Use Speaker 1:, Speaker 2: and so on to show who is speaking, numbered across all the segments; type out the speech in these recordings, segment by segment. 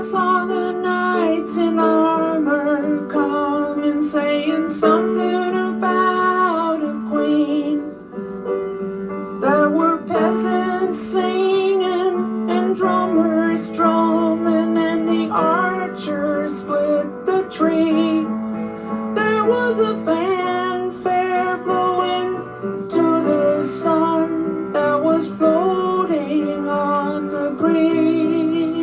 Speaker 1: saw the knights in armor coming, saying something about a queen. There were peasants singing and drummers drumming, and the archers split the tree. There was a fanfare blowing to the sun that was floating on the breeze.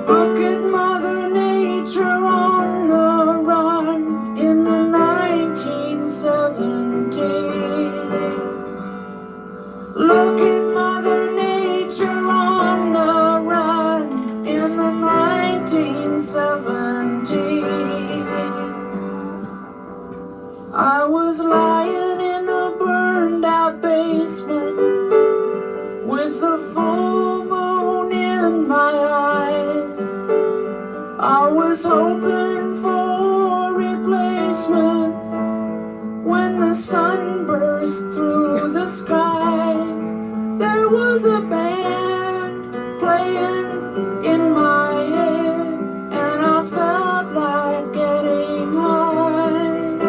Speaker 1: Look at Mother Nature on the run in the 1970s. Look at Mother Nature on the run in the 1970s. I was lying in a burned out basement with the full moon in my eyes. I was hoping for a replacement when the sun burst through the sky. There was a band playing in my head, and I felt like getting high.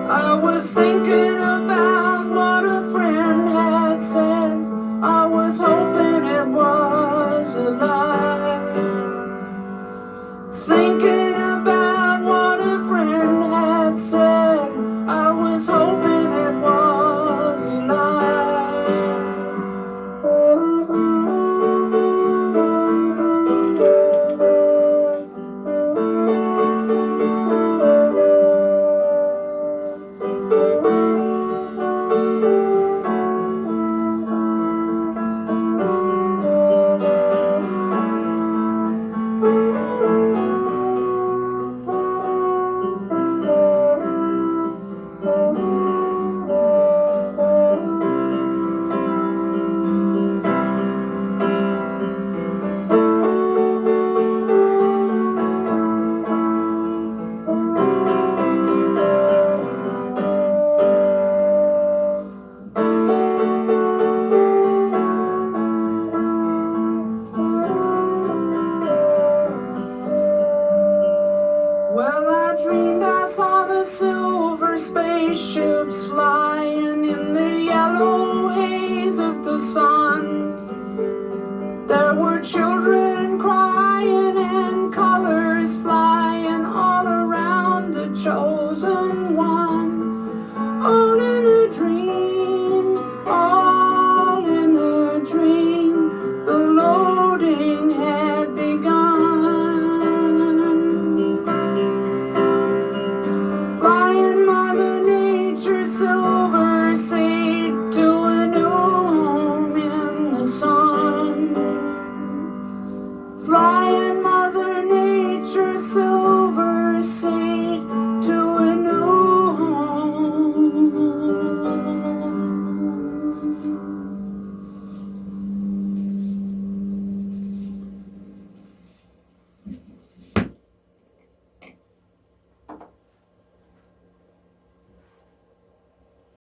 Speaker 1: I was thinking about what a friend had said. I was hoping it was a lie. Thinking about what a friend had said. I was hoping it was a lie. Well, I dreamed I saw the silver spaceships flying in the yellow haze of the sun. There were children crying and colors flying all around the chosen one.